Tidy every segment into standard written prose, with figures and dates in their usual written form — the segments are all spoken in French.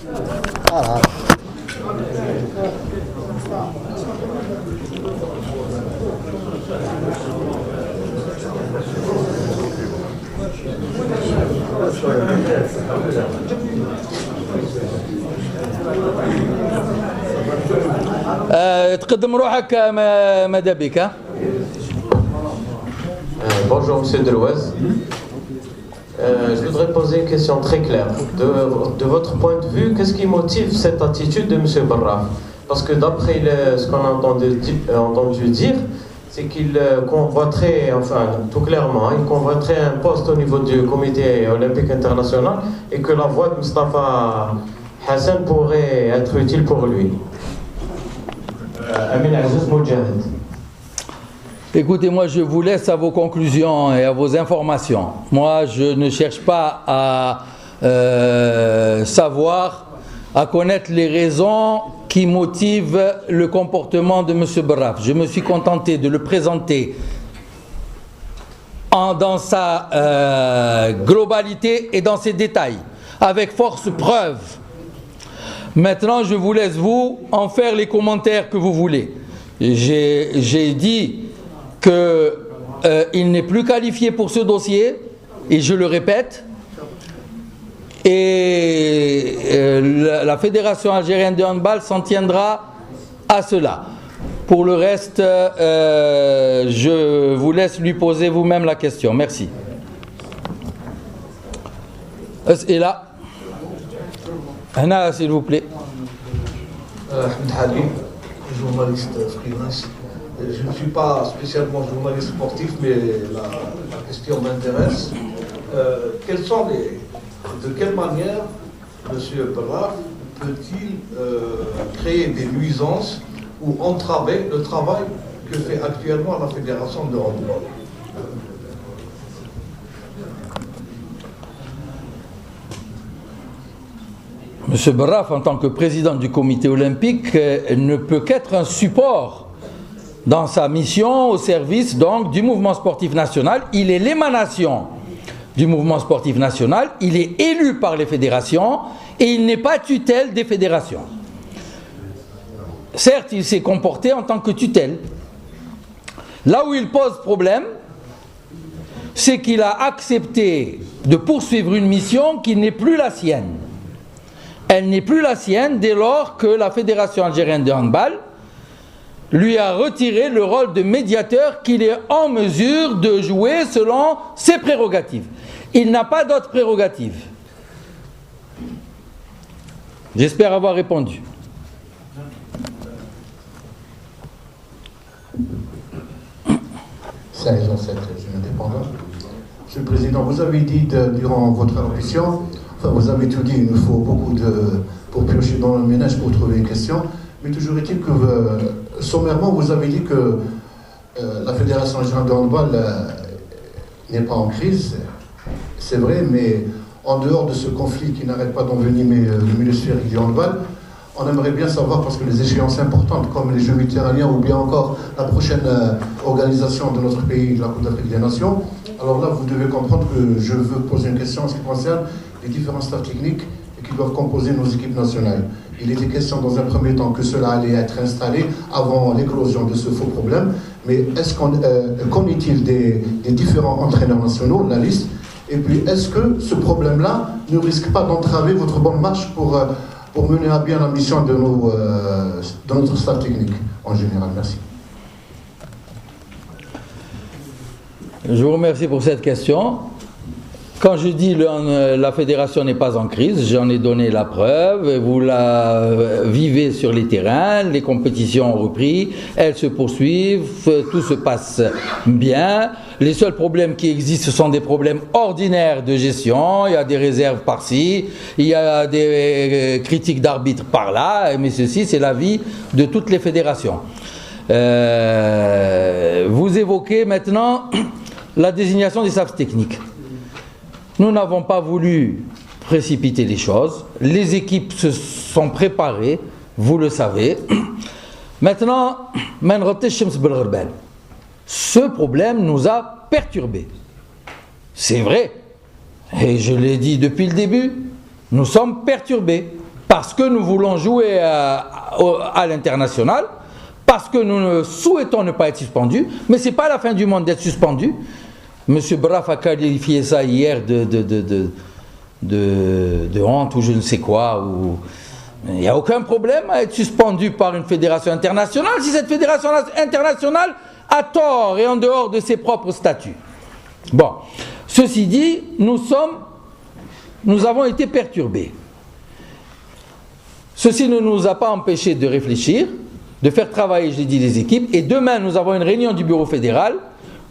Voilà. تقدم روحك ماذا بك؟ Bonjour Monsieur Delouez. Je voudrais poser une question très claire. De votre point de vue, qu'est-ce qui motive cette attitude de Monsieur Barraf? Parce que d'après ce qu'on a entendu dire, c'est qu'il convoiterait, enfin tout clairement, il convoiterait un poste au niveau du comité olympique international et que la voix de Mustafa Hassan pourrait être utile pour lui. Amin Aziz Moudjahid. Écoutez, moi je vous laisse à vos conclusions et à vos informations. Moi je ne cherche pas à savoir, à connaître les raisons qui motivent le comportement de M. Barraf. Je me suis contenté de le présenter dans sa globalité et dans ses détails, avec force preuve. Maintenant je vous laisse vous en faire les commentaires que vous voulez. J'ai dit qu'il n'est plus qualifié pour ce dossier, et je le répète, et la Fédération algérienne de handball s'en tiendra à cela. Pour le reste, je vous laisse lui poser vous-même la question. Merci. Et là, Anna, s'il vous plaît. Ahmed Hadi, journaliste freelance. Je ne suis pas spécialement journaliste sportif, mais la question m'intéresse. De quelle manière M. Barraf peut-il créer des nuisances ou entraver le travail que fait actuellement la Fédération de handball? M. Barraf, en tant que président du comité olympique, ne peut qu'être un support dans sa mission au service donc du mouvement sportif national. Il est l'émanation du mouvement sportif national, il est élu par les fédérations et il n'est pas tutelle des fédérations. Certes, il s'est comporté en tant que tutelle. Là où il pose problème, c'est qu'il a accepté de poursuivre une mission qui n'est plus la sienne. Elle n'est plus la sienne dès lors que la Fédération algérienne de handball lui a retiré le rôle de médiateur qu'il est en mesure de jouer selon ses prérogatives. Il n'a pas d'autres prérogatives. J'espère avoir répondu. Monsieur le Président, vous avez dit durant votre allocution, enfin vous avez tout dit, il nous faut beaucoup pour piocher dans le ménage pour trouver une question, mais toujours est-il que sommairement vous avez dit que la Fédération algérienne de handball n'est pas en crise, c'est vrai, mais en dehors de ce conflit qui n'arrête pas d'envenimer le milieu sphérique du handball, on aimerait bien savoir, parce que les échéances importantes comme les Jeux méditerranéens ou bien encore la prochaine organisation de notre pays, de la Coupe d'Afrique des Nations, alors là vous devez comprendre que je veux poser une question en ce qui concerne les différents staffs techniques qui doivent composer nos équipes nationales. Il était question dans un premier temps que cela allait être installé avant l'éclosion de ce faux problème, mais qu'en est-il des différents entraîneurs nationaux, la liste, et puis est-ce que ce problème-là ne risque pas d'entraver votre bonne marche pour mener à bien la mission de notre staff technique en général? Merci. Je vous remercie pour cette question. Quand je dis la fédération n'est pas en crise, j'en ai donné la preuve, vous la vivez sur les terrains, les compétitions ont repris, elles se poursuivent, tout se passe bien. Les seuls problèmes qui existent, ce sont des problèmes ordinaires de gestion, il y a des réserves par-ci, il y a des critiques d'arbitre par-là, mais ceci c'est la vie de toutes les fédérations. Vous évoquez maintenant la désignation des staffs techniques. Nous n'avons pas voulu précipiter les choses. Les équipes se sont préparées, vous le savez. Maintenant, ce problème nous a perturbés. C'est vrai. Et je l'ai dit depuis le début, nous sommes perturbés parce que nous voulons jouer à l'international, parce que nous souhaitons ne pas être suspendus, mais ce n'est pas la fin du monde d'être suspendu. M. Braf a qualifié ça hier de honte ou je ne sais quoi. Il n'y a aucun problème à être suspendu par une fédération internationale si cette fédération internationale a tort et en dehors de ses propres statuts. Bon, ceci dit, nous avons été perturbés. Ceci ne nous a pas empêchés de réfléchir, de faire travailler, je l'ai dit, les équipes. Et demain, nous avons une réunion du bureau fédéral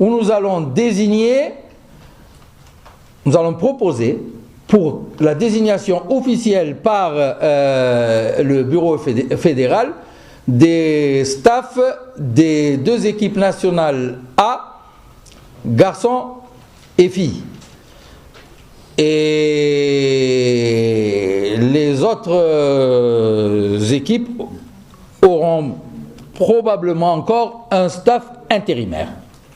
où nous allons proposer pour la désignation officielle par le bureau fédéral des staffs des 2 équipes nationales A, garçons et filles. Et les autres équipes auront probablement encore un staff intérimaire.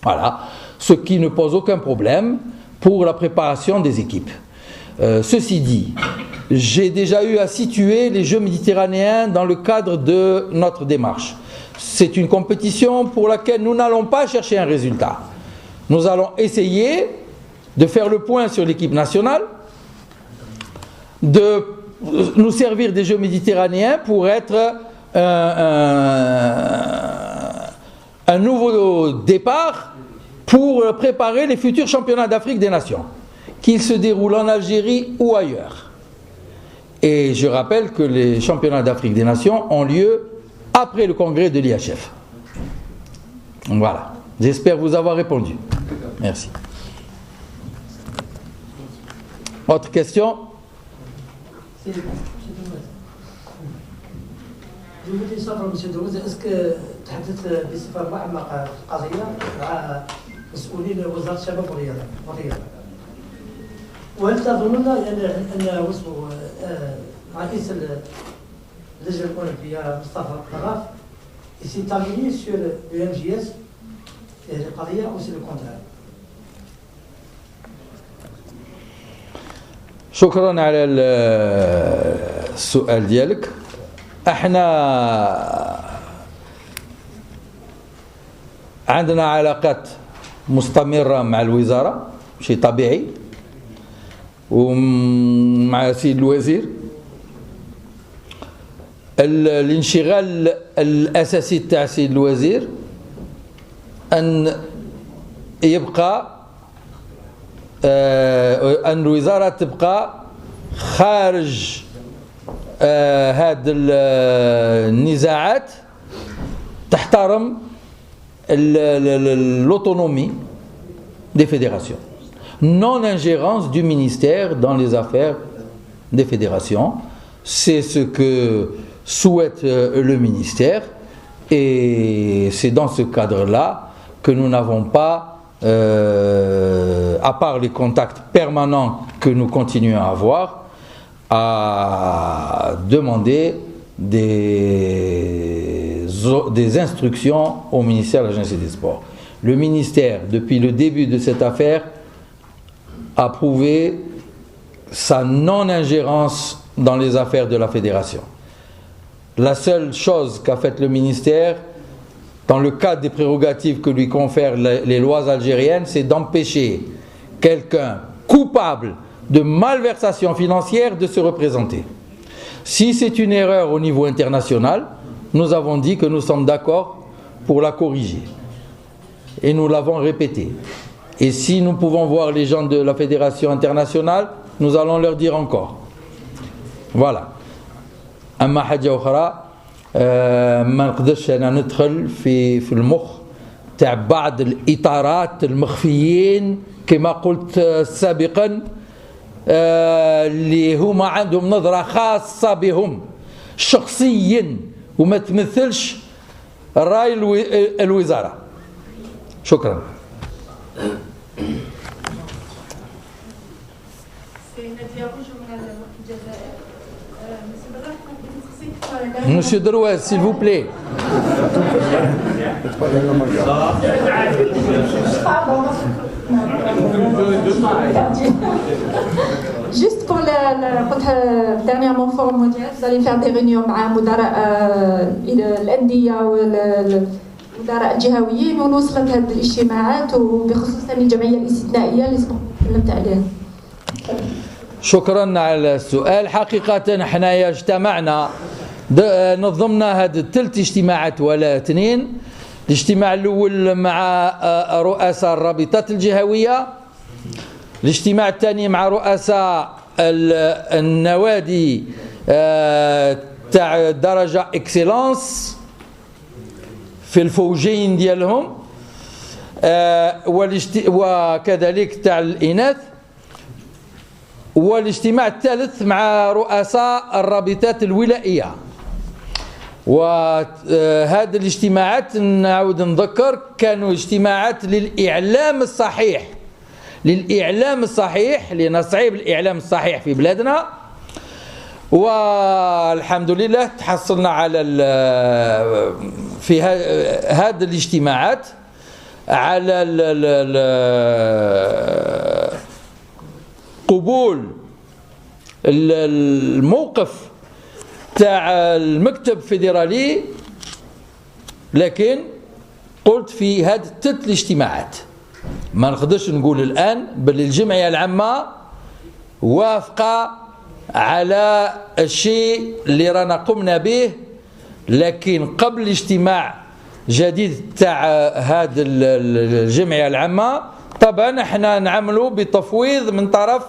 Voilà, ce qui ne pose aucun problème pour la préparation des équipes. Ceci dit, j'ai déjà eu à situer les Jeux méditerranéens dans le cadre de notre démarche. C'est une compétition pour laquelle nous n'allons pas chercher un résultat. Nous allons essayer de faire le point sur l'équipe nationale, de nous servir des Jeux méditerranéens pour être un nouveau départ pour préparer les futurs championnats d'Afrique des Nations, qu'ils se déroulent en Algérie ou ailleurs. Et je rappelle que les championnats d'Afrique des Nations ont lieu après le congrès de l'IHF. Voilà. J'espère vous avoir répondu. Merci. Autre question? Je voulais savoir, M. Drouez, est-ce que تحدث بصفة معمقة في القضية مع مسؤولين وزارة الشباب والرياضة؟ وهل تظنون أن وصفه رئيس اللجنة الأولمبية مصطفى طراف s'est terminé sur le MJS القضية أو c'est le contraire؟ شكرا على السؤال ديالك. احنا عندنا علاقات مستمرة مع الوزارة، شيء طبيعي، ومع سيد الوزير. الانشغال الأساسي تاع سيد الوزير أن يبقى أن الوزارة تبقى خارج هذه النزاعات، تحترم l'autonomie des fédérations. Non-ingérence du ministère dans les affaires des fédérations, c'est ce que souhaite le ministère, et c'est dans ce cadre-là que nous n'avons pas, à part les contacts permanents que nous continuons à avoir, à demander des instructions au ministère de la Jeunesse et des Sports. Le ministère, depuis le début de cette affaire, a prouvé sa non-ingérence dans les affaires de la fédération. La seule chose qu'a faite le ministère, dans le cadre des prérogatives que lui confèrent les lois algériennes, c'est d'empêcher quelqu'un coupable de malversation financière de se représenter. Si c'est une erreur au niveau international, nous avons dit que nous sommes d'accord pour la corriger. Et nous l'avons répété. Et si nous pouvons voir les gens de la fédération internationale, nous allons leur dire encore. Voilà. أما حاجة أخرى ما نقدرش أنا ندخل في المخ تاع بعض الإطارات المخفيين كما قلت سابقا، اللي هما عندهم نظرة خاصة بهم شخصيا وما تمثلش رأي الوزارة. شكرا. Monsieur Drouez, s'il vous plaît. Juste pour la dernièrement forum mondial, vous allez faire des réunions مع مدراء الأندية والمدراء الجهويين ونوصلت هذه الاجتماعات وبخصوص الجمعية الاستثنائية اللي تكلمت عليها. شكرا على السؤال. حقيقة احنا اجتمعنا نظمنا هذه الثلاث اجتماعات ولا اثنين. الاجتماع الأول مع رؤساء الرابطات الجهوية، الاجتماع الثاني مع رؤساء النوادي تاع درجة اكسلانس في الفوجين ديالهم، وكذلك تاع الإناث، والاجتماع الثالث مع رؤساء الرابطات الولائية. وهذه الاجتماعات نعود نذكر كانوا اجتماعات للإعلام الصحيح لأن صعيب الإعلام الصحيح في بلادنا، والحمد لله تحصلنا على في هذه الاجتماعات على قبول الموقف تاع المكتب الفيدرالي، لكن قلت في هذه الثلاث الاجتماعات ما نقدرش نقول الآن بل الجمعية العامة وافقة على الشيء اللي رانا قمنا به، لكن قبل اجتماع جديد تاع هذه الجمعية العامة طبعا احنا نعملوا بتفويض من طرف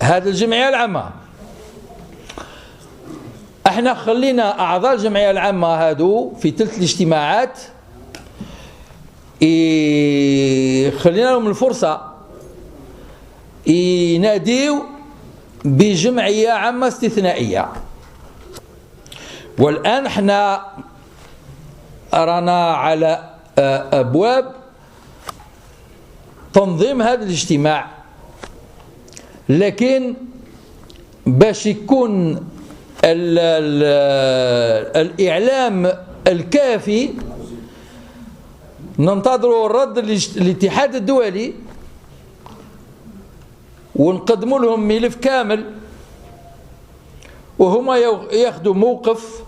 هذه الجمعية العامة. احنا خلينا اعضاء الجمعية العامة هادو في ثلاث الاجتماعات خلينا لهم الفرصة يناديو بجمعية عامة استثنائية. والآن احنا رانا على أبواب تنظيم هذا الاجتماع، لكن باش يكون الإعلام الكافي ننتظروا رد الاتحاد الدولي ونقدموا لهم ملف كامل وهما ياخذوا موقف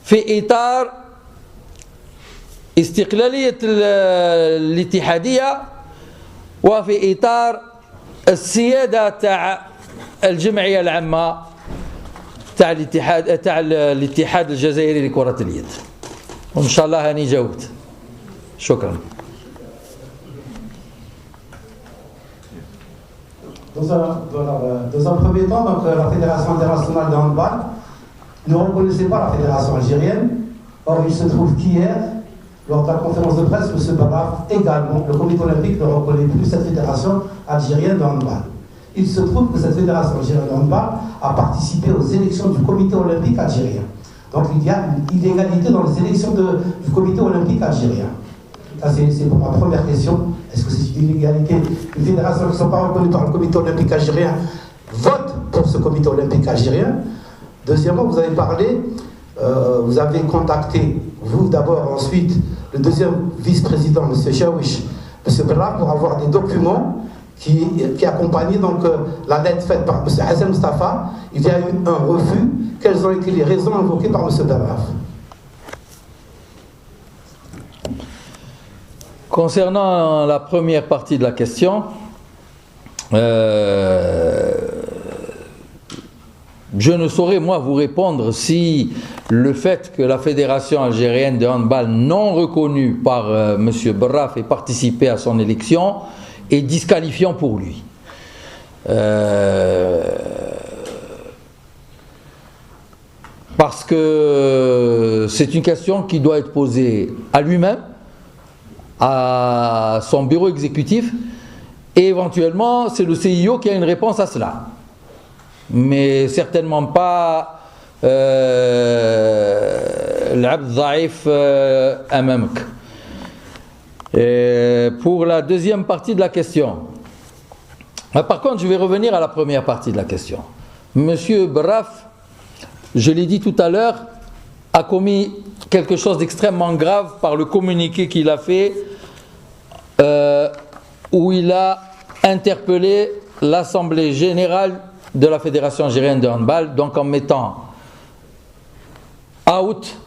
في إطار استقلالية الاتحادية وفي إطار السيادة تاع الجمعية العامة تاع الاتحاد الجزائري لكرة اليد. وإن شاء الله هاني جاوبت. شكرا. Dans un premier temps, donc, la Fédération internationale de handball ne reconnaissait pas la Fédération algérienne. Or, il se trouve qu'hier, lors de la conférence de presse, M. Barraf, également, le comité olympique ne reconnaît plus cette Fédération algérienne de handball. Il se trouve que cette Fédération algérienne de handball a participé aux élections du comité olympique algérien. Donc, il y a une illégalité dans les élections du comité olympique algérien. Ça, c'est pour ma première question. Est-ce que c'est une illégalité? Les fédérations qui ne sont pas reconnues par le comité olympique algérien votent pour ce comité olympique algérien. Deuxièmement, vous avez parlé, vous avez contacté, vous d'abord, ensuite, le deuxième vice-président, M. Chaouish, M. Berra, pour avoir des documents qui accompagnaient donc, la lettre faite par M. Hassan Mustafa. Il y a eu un refus. Quelles ont été les raisons invoquées par M. Berra? Concernant la première partie de la question, je ne saurais moi vous répondre si le fait que la Fédération algérienne de handball non reconnue par M. Barraf ait participé à son élection est disqualifiant pour lui. Parce que c'est une question qui doit être posée à lui-même, à son bureau exécutif, et éventuellement c'est le CIO qui a une réponse à cela, mais certainement pas l'abd dhaif amamak. Pour la deuxième partie de la question, par contre je vais revenir à la première partie de la question. Monsieur Barraf, je l'ai dit tout à l'heure, a commis quelque chose d'extrêmement grave par le communiqué qu'il a fait où il a interpellé l'Assemblée générale de la Fédération algérienne de handball, donc en mettant out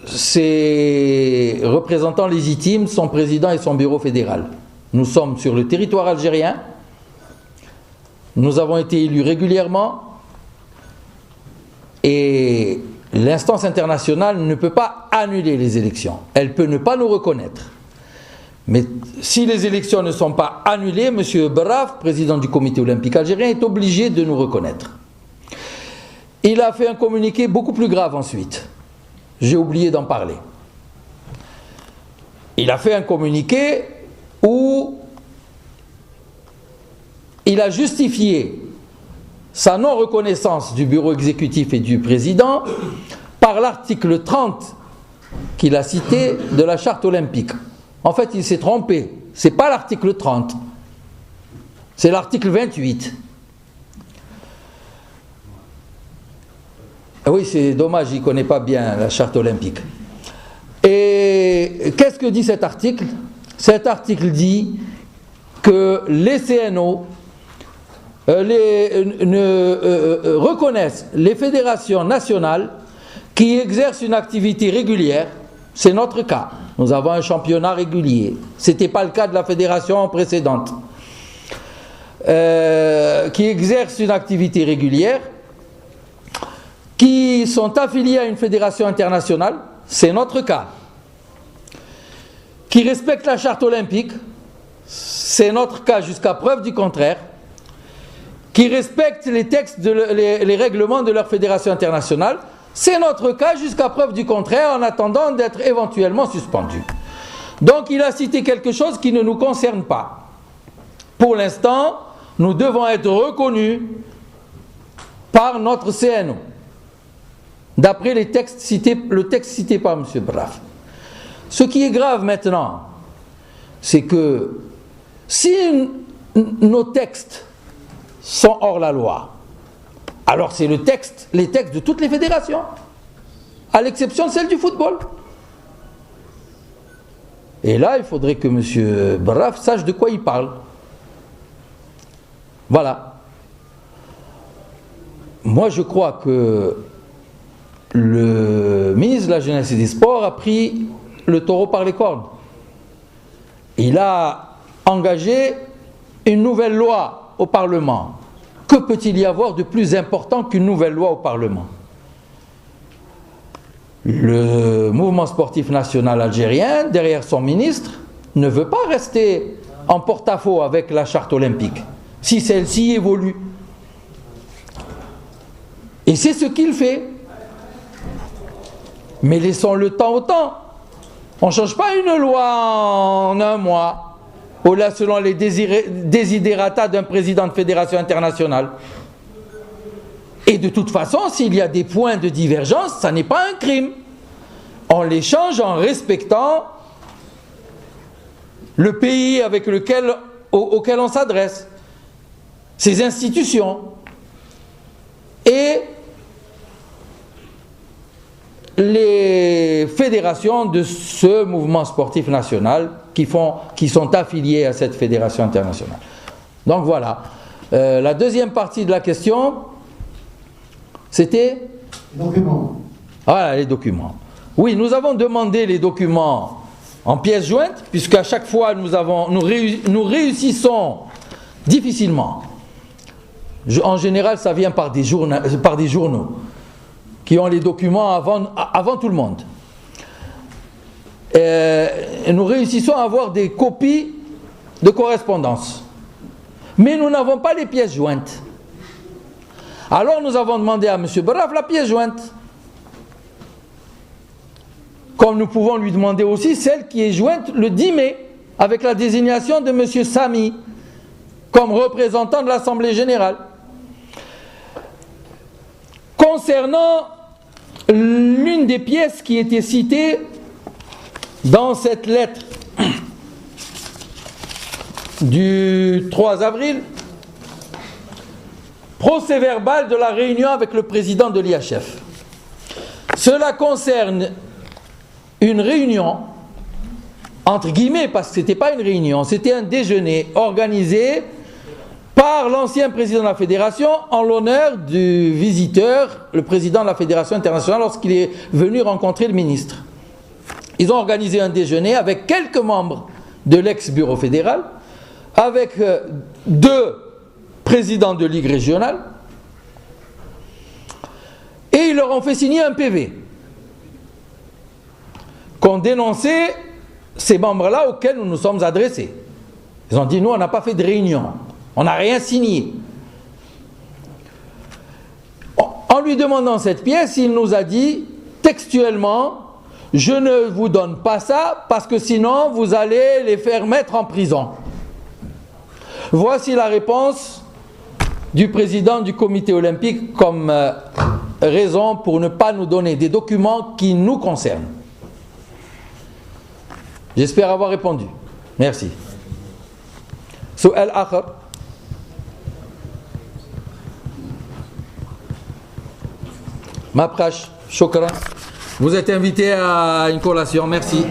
ses représentants légitimes, son président et son bureau fédéral. Nous sommes sur le territoire algérien, nous avons été élus régulièrement et l'instance internationale ne peut pas annuler les élections. Elle peut ne pas nous reconnaître. Mais si les élections ne sont pas annulées, M. Barraf, président du comité olympique algérien, est obligé de nous reconnaître. Il a fait un communiqué beaucoup plus grave ensuite. J'ai oublié d'en parler. Il a fait un communiqué où il a justifié sa non-reconnaissance du bureau exécutif et du président par l'article 30 qu'il a cité de la charte olympique. En fait, il s'est trompé. Ce n'est pas l'article 30. C'est l'article 28. Oui, c'est dommage, il ne connaît pas bien la charte olympique. Et qu'est-ce que dit cet article? Cet article dit que les CNO reconnaissent les fédérations nationales qui exercent une activité régulière. C'est notre cas. Nous avons un championnat régulier. Ce n'était pas le cas de la fédération précédente. Qui exercent une activité régulière, qui sont affiliés à une fédération internationale, c'est notre cas. Qui respectent la charte olympique, c'est notre cas jusqu'à preuve du contraire. Qui respectent les textes, les règlements de leur fédération internationale, c'est notre cas jusqu'à preuve du contraire en attendant d'être éventuellement suspendu. Donc il a cité quelque chose qui ne nous concerne pas. Pour l'instant, nous devons être reconnus par notre CNO. D'après le texte cité par M. Barraf. Ce qui est grave maintenant, c'est que si nos textes sont hors la loi, alors c'est les textes de toutes les fédérations, à l'exception de celle du football. Et là, il faudrait que M. Barraf sache de quoi il parle. Voilà. Moi, je crois que le ministre de la Jeunesse et des Sports a pris le taureau par les cornes. Il a engagé une nouvelle loi au Parlement. Que peut-il y avoir de plus important qu'une nouvelle loi au Parlement? Le mouvement sportif national algérien, derrière son ministre, ne veut pas rester en porte-à-faux avec la charte olympique, si celle-ci évolue. Et c'est ce qu'il fait. Mais laissons le temps au temps. On ne change pas une loi en un mois, ou là selon les desiderata d'un président de fédération internationale. Et de toute façon, s'il y a des points de divergence, ça n'est pas un crime. On les change en respectant le pays auquel on s'adresse, ses institutions. Et les fédérations de ce mouvement sportif national qui sont affiliées à cette fédération internationale. Donc voilà. La deuxième partie de la question, c'était les documents. Voilà, les documents. Oui, nous avons demandé les documents en pièces jointes, puisqu'à chaque fois nous réussissons difficilement. En général, ça vient par des journaux qui ont les documents avant tout le monde. Nous réussissons à avoir des copies de correspondance. Mais nous n'avons pas les pièces jointes. Alors nous avons demandé à M. Barraf la pièce jointe. Comme nous pouvons lui demander aussi celle qui est jointe le 10 mai, avec la désignation de M. Sami comme représentant de l'Assemblée générale. Concernant l'une des pièces qui était citée dans cette lettre du 3 avril, procès-verbal de la réunion avec le président de l'IHF. Cela concerne une réunion, entre guillemets, parce que ce n'était pas une réunion, c'était un déjeuner organisé par l'ancien président de la fédération en l'honneur du visiteur, le président de la fédération internationale, lorsqu'il est venu rencontrer le ministre. Ils ont organisé un déjeuner avec quelques membres de l'ex-bureau fédéral, avec 2 présidents de ligue régionale, et ils leur ont fait signer un PV qu'on dénonçait ces membres-là auxquels nous nous sommes adressés. Ils ont dit, nous, on n'a pas fait de réunion, on n'a rien signé. En lui demandant cette pièce, il nous a dit textuellement, je ne vous donne pas ça parce que sinon vous allez les faire mettre en prison. Voici la réponse du président du comité olympique comme raison pour ne pas nous donner des documents qui nous concernent. J'espère avoir répondu. Merci. سؤال آخر. Maprash, shukran. Vous êtes invité à une collation, merci.